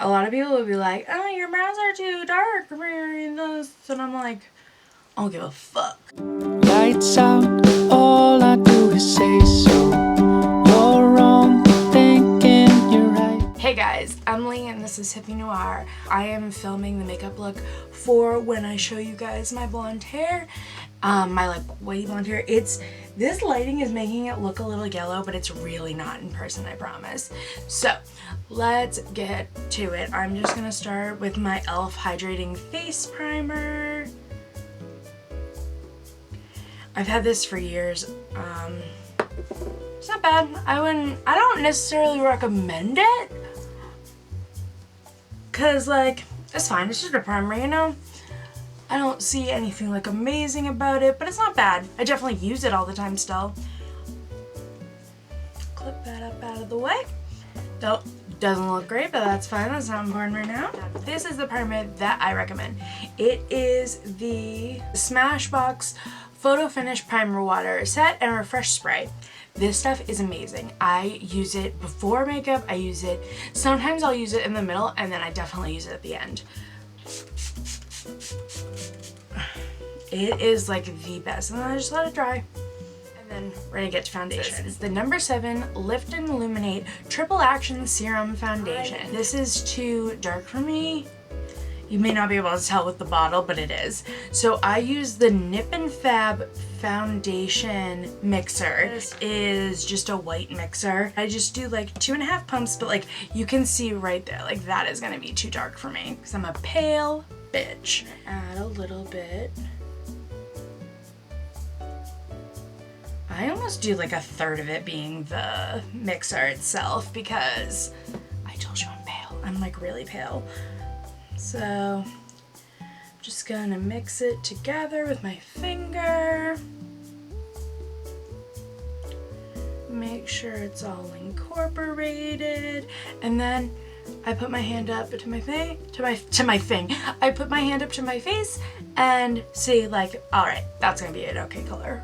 A lot of people will be like, oh, your brows are too dark for this. And I'm like, I don't give a fuck. Lights out, all I do is say so. You're wrong, thinking you're right. Hey guys, I'm Lee and this is HippiNoire. I am filming the makeup look for when I show you guys my blonde hair. My like wavy blonde hair. This lighting is making it look a little yellow, but it's really not in person, I promise. So let's get to it. I'm just gonna start with my e.l.f. Hydrating Face Primer. I've had this for years. It's not bad. I don't necessarily recommend it, cause like, it's fine, it's just a primer, you know? I don't see anything like amazing about it, but it's not bad. I definitely use it all the time still. Clip that up out of the way. Nope, doesn't look great, but that's fine, that's not important right now. This is the primer that I recommend. It is the Smashbox Photo Finish Primer Water Set and Refresh Spray. This stuff is amazing. I use it before makeup, I use it, sometimes I'll use it in the middle, and then I definitely use it at the end. It is like the best, and then I just let it dry. And then we're gonna get to foundation. This is the number 7 Lift and Illuminate Triple Action Serum Foundation. This is too dark for me. You may not be able to tell with the bottle, but it is. So I use the Nip and Fab foundation mixer. This is just a white mixer. I just do like 2.5 pumps, but like you can see right there, like that is gonna be too dark for me because I'm a pale bitch. Add a little bit. I almost do like a third of it being the mixer itself because I told you I'm pale. I'm like really pale. So I'm just gonna mix it together with my finger. Make sure it's all incorporated. And then I put my hand up to my thing, I put my hand up to my face and see like, all right, that's gonna be an okay color.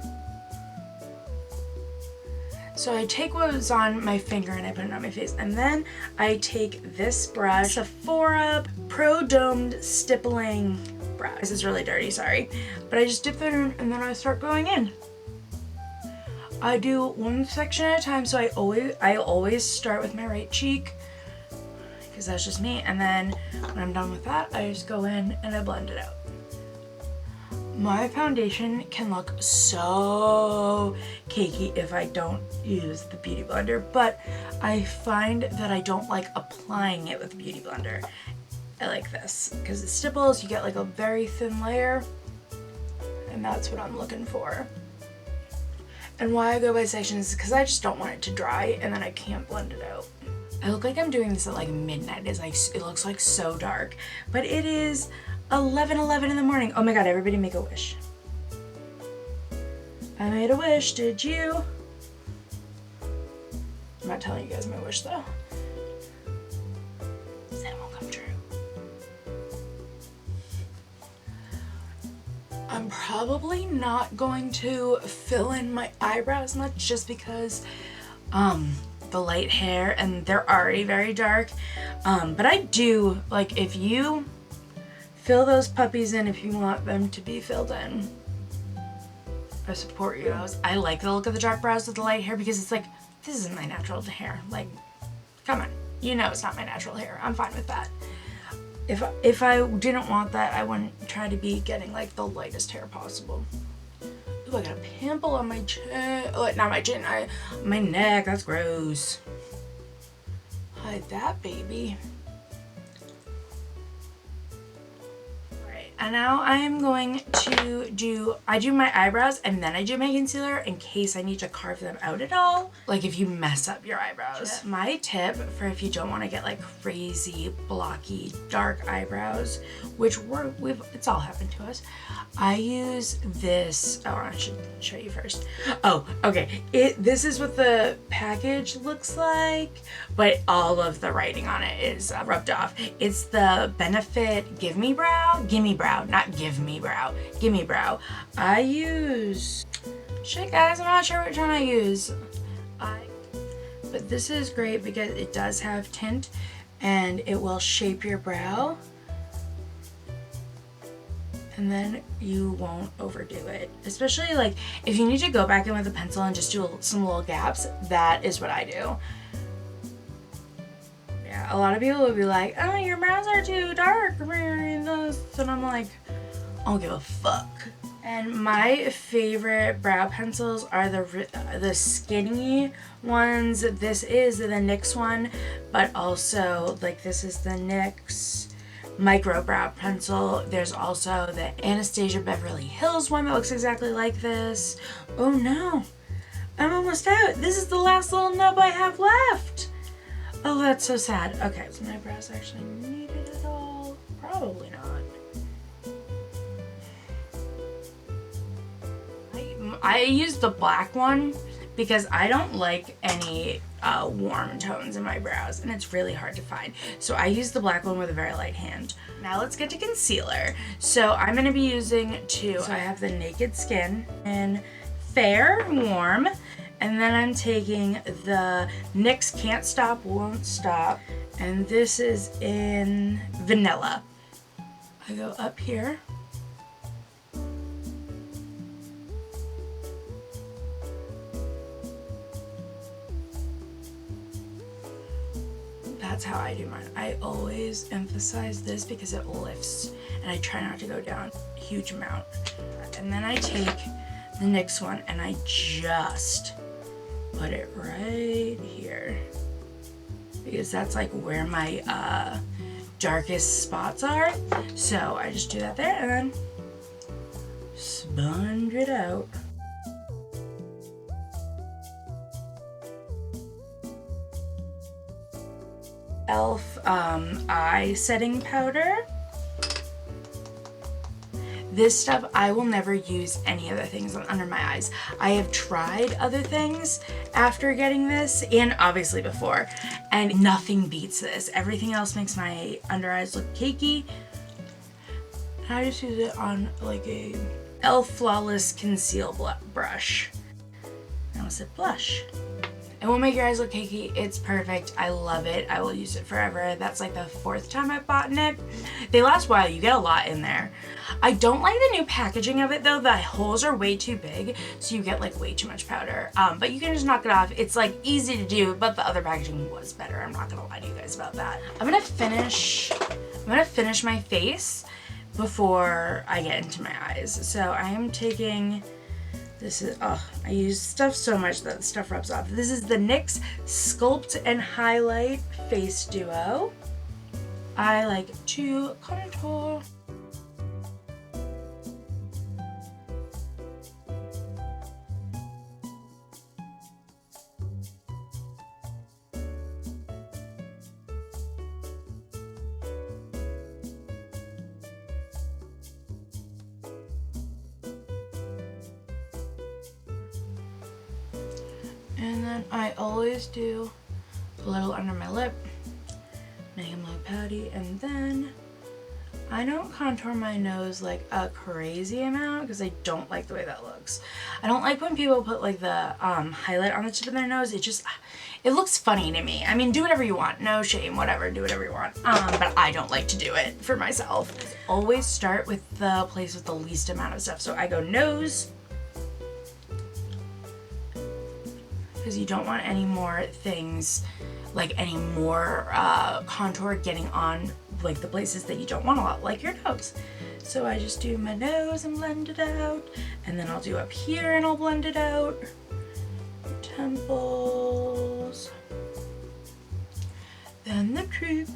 So I take what was on my finger and I put it on my face, and then I take this brush, Sephora Pro Domed Stippling brush. This is really dirty, sorry. But I just dip it in and then I start going in. I do one section at a time, so I always start with my right cheek, because that's just me, and then when I'm done with that, I just go in and I blend it out. My foundation can look so cakey if I don't use the Beauty Blender, but I find that I don't like applying it with the Beauty Blender. I like this, because it stipples, you get like a very thin layer, and that's what I'm looking for. And why I go by sections is because I just don't want it to dry, and then I can't blend it out. I look like I'm doing this at like midnight. It's like, it looks like so dark, but it is 11:11 in the morning. Oh my god, everybody make a wish. I made a wish, did you? I'm not telling you guys my wish though. Then it won't come true. I'm probably not going to fill in my eyebrows much just because the light hair and they're already very dark. But I do, like, if you fill those puppies in if you want them to be filled in. I support you. I like the look of the dark brows with the light hair because it's like, this isn't my natural hair. Like, come on. You know it's not my natural hair. I'm fine with that. If I didn't want that, I wouldn't try to be getting like the lightest hair possible. Ooh, I got a pimple on my chin. Oh, not my chin, my neck. That's gross. Hide that, baby. And now I am going to do my eyebrows and then I do my concealer in case I need to carve them out at all. Like if you mess up your eyebrows. My tip for if you don't want to get like crazy, blocky, dark eyebrows, which it's all happened to us. I use this, oh, I should show you first. Oh, okay. This is what the package looks like, but all of the writing on it is rubbed off. It's the Benefit Gimme Brow, not Give Me Brow, Gimme Brow. I use, shit guys, I'm not sure which one I use. But this is great because it does have tint and it will shape your brow. And then you won't overdo it. Especially like if you need to go back in with a pencil and just do some little gaps, that is what I do. Yeah, a lot of people would be like, oh, your brows are too dark. And I'm like, I don't give a fuck. And my favorite brow pencils are the skinny ones. This is the NYX one, but also like this is the NYX micro brow pencil. There's also the Anastasia Beverly Hills one that looks exactly like this. Oh no, I'm almost out. This is the last little nub I have left. Oh, that's so sad. Okay, so my brows actually need it at all? Probably not. I use the black one because I don't like any warm tones in my brows, and it's really hard to find. So I use the black one with a very light hand. Now let's get to concealer. So I'm going to be using two. So I have the Naked Skin in Fair Warm, and then I'm taking the NYX Can't Stop Won't Stop, and this is in Vanilla. I go up here. That's how I do mine. I always emphasize this because it lifts, and I try not to go down a huge amount. And then I take the NYX one and I just put it right here because that's like where my darkest spots are. So I just do that there and then sponge it out. e.l.f. eye setting powder. This stuff, I will never use any other things under my eyes. I have tried other things after getting this, and obviously before, and nothing beats this. Everything else makes my under eyes look cakey. I just use it on like a e.l.f. Flawless Conceal brush. I almost said blush. It won't make your eyes look cakey. It's perfect. I love it. I will use it forever. That's like the 4th time I've bought it. They last a while. You get a lot in there. I don't like the new packaging of it though. The holes are way too big, so you get like way too much powder. But you can just knock it off. It's like easy to do, but the other packaging was better. I'm not gonna lie to you guys about that. I'm gonna finish my face before I get into my eyes. So I am taking, this is, oh, I use stuff so much that stuff rubs off. This is the NYX Sculpt and Highlight Face Duo. I like to contour. And then I always do a little under my lip, make them look pouty, and then I don't contour my nose like a crazy amount because I don't like the way that looks. I don't like when people put like the highlight on the tip of their nose. It looks funny to me. I mean, do whatever you want, no shame, whatever, do whatever you want. But I don't like to do it for myself. Always start with the place with the least amount of stuff. So I go nose, because you don't want any more things, like any more contour getting on like the places that you don't want a lot, like your nose. So I just do my nose and blend it out, and then I'll do up here and I'll blend it out. Temples, then the cheeks.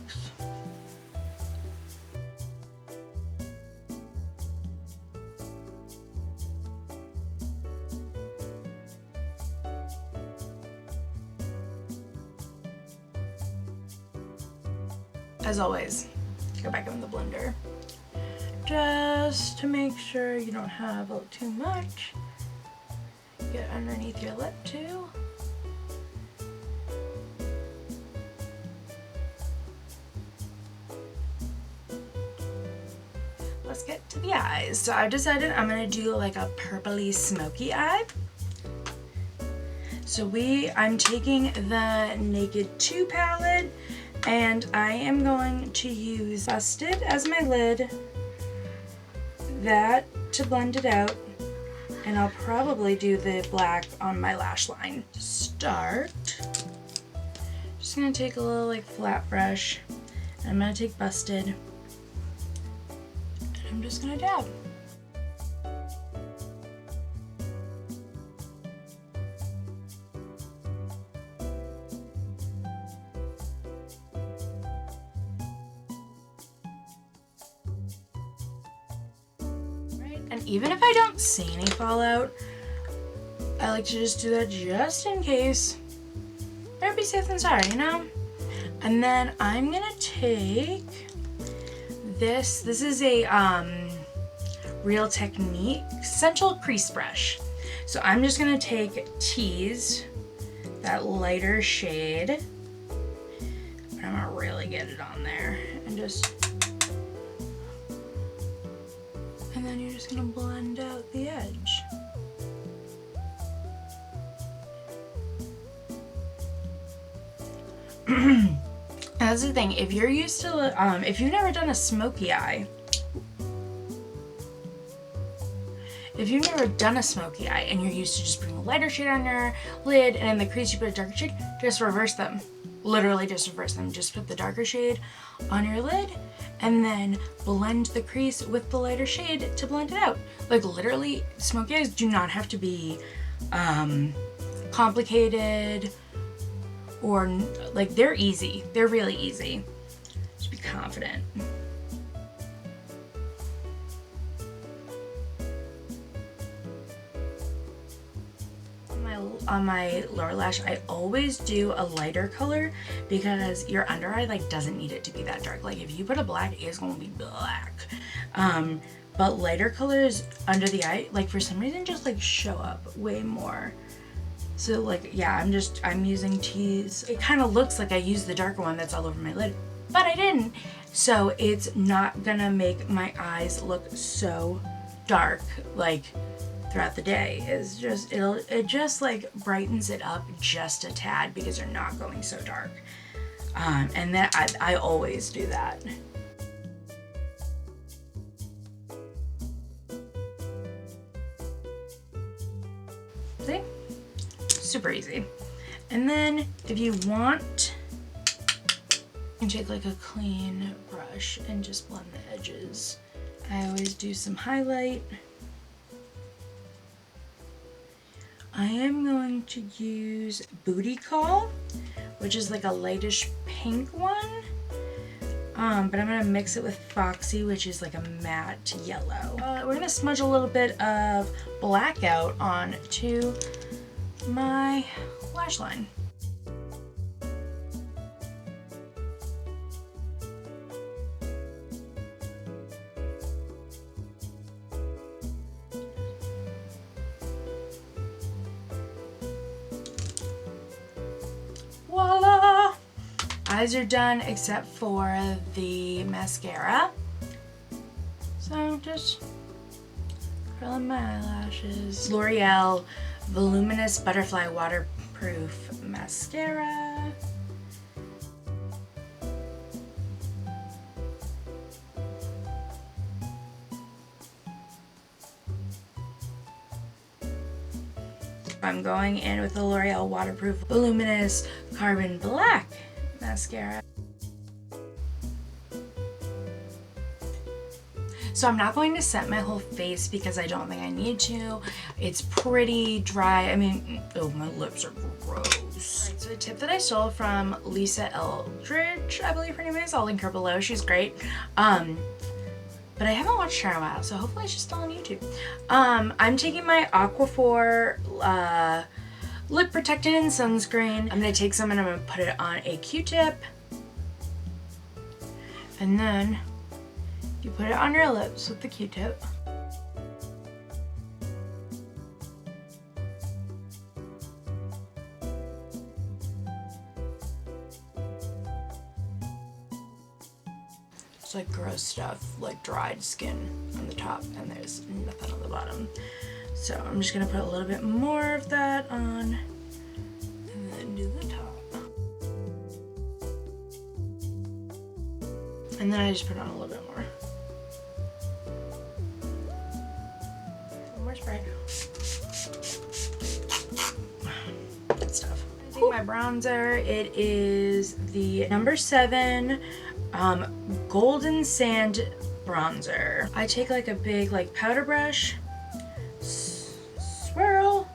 As always, go back in the blender just to make sure you don't have too much. Get underneath your lip too. Let's get to the eyes. So I've decided I'm gonna do like a purpley smoky eye. So I'm taking the Naked 2 palette, And I am going to use Busted as my lid, that to blend it out, and I'll probably do the black on my lash line. To start, just gonna take a little like flat brush, and I'm gonna take Busted, and I'm just gonna dab. And even if I don't see any fallout, I like to just do that just in case. Better be safe than sorry, you know? And then I'm gonna take this. This is a Real Technique Essential Crease Brush. So I'm just gonna take Tease, that lighter shade, but I'm gonna really get it on there and just. And then you're just gonna blend out the edge. That's the thing, if you're used to, if you've never done a Smokey Eye, and you're used to just putting a lighter shade on your lid and in the crease you put a darker shade, just reverse them. Literally just reverse them. Just put the darker shade on your lid and then blend the crease with the lighter shade to blend it out. Like literally, Smokey Eyes do not have to be complicated or like, they're easy. They're really easy. Just be confident. On my lower lash, I always do a lighter color because your under eye like doesn't need it to be that dark. Like if you put a black, it's gonna be black. But lighter colors under the eye, like for some reason, just like show up way more. So like, yeah, I'm using Tease. It kind of looks like I used the darker one that's all over my lid, but I didn't. So it's not gonna make my eyes look so dark like throughout the day. It just like brightens it up just a tad because you're not going so dark. And then I always do that. See? Super easy. And then if you want, you can take like a clean brush and just blend the edges. I always do some highlight. I am going to use Booty Call, which is like a lightish pink one. But I'm gonna mix it with Foxy, which is like a matte yellow. We're gonna smudge a little bit of blackout onto my lash line. Voila! Eyes are done except for the mascara. So just curling my eyelashes. L'Oreal Voluminous Butterfly Waterproof Mascara. I'm going in with the L'Oreal Waterproof Voluminous Carbon Black Mascara. So I'm not going to set my whole face because I don't think I need to. It's pretty dry. I mean, oh, my lips are gross. Right, so a tip that I stole from Lisa Eldridge, I believe her name is. I'll link her below. She's great. But I haven't watched her in a while, so hopefully she's still on YouTube. I'm taking my Aquaphor lip protectant and sunscreen. I'm gonna take some and I'm gonna put it on a Q-tip. And then you put it on your lips with the Q-tip. It's like gross stuff, like dried skin on the top, and there's nothing on the bottom. So I'm just gonna put a little bit more of that on, and then do the top. And then I just put on a little bit more. More spray. Good stuff. I think my bronzer, it is the number 7 Golden Sand bronzer. I take like a big like powder brush, swirl,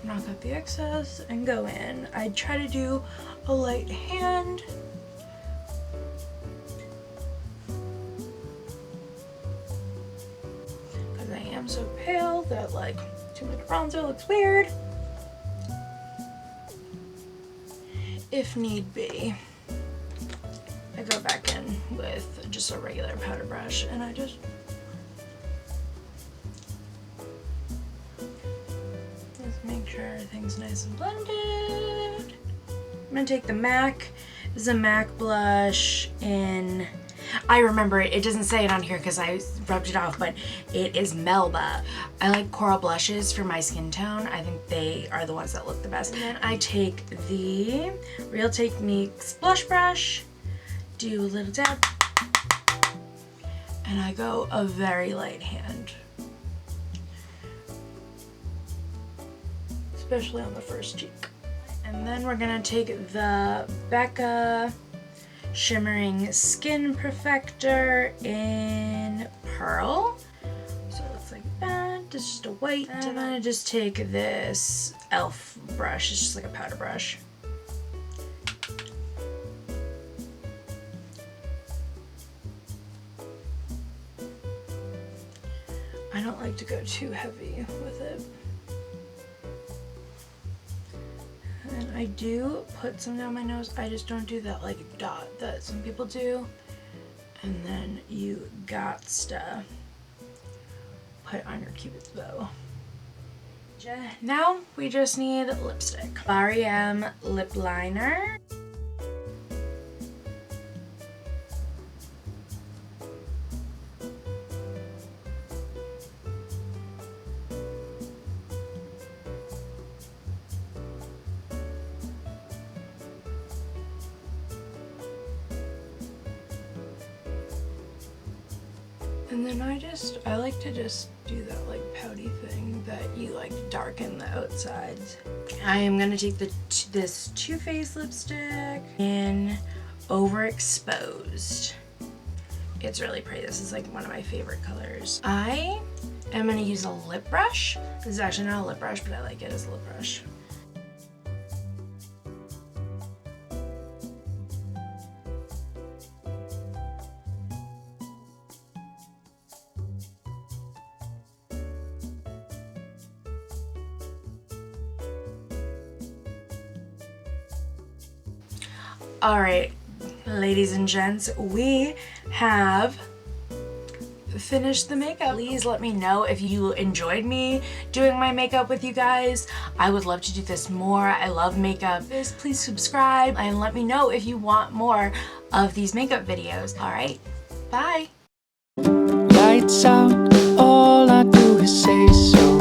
knock out the excess, and go in. I try to do a light hand. Because I am so pale that like too much bronzer looks weird. If need be, I go back in with just a regular powder brush and I just make sure everything's nice and blended. I'm gonna take the MAC. This is a MAC blush in, I remember it doesn't say it on here because I rubbed it off, but it is Melba. I like coral blushes for my skin tone. I think they are the ones that look the best. And then I take the Real Techniques blush brush, do a little dab, and I go a very light hand. Especially on the first cheek. And then we're gonna take the Becca Shimmering Skin Perfector in Pearl. So it looks like that, it's just a white. And I'm gonna just take this e.l.f. brush, it's just like a powder brush. I don't like to go too heavy with it. And I do put some down my nose. I just don't do that like dot that some people do. And then you gotta put on your Cupid's bow. Now we just need lipstick. GRWM lip liner. And then I like to just do that like pouty thing that you like darken the outsides. I am gonna take this Too Faced lipstick in Overexposed. It's really pretty. This is like one of my favorite colors. I am gonna use a lip brush. This is actually not a lip brush, but I like it as a lip brush. All right, ladies and gents, we have finished the makeup. Please let me know if you enjoyed me doing my makeup with you guys. I would love to do this more. I love makeup. Please subscribe and let me know if you want more of these makeup videos. All right, bye. Lights out, all I do is say so.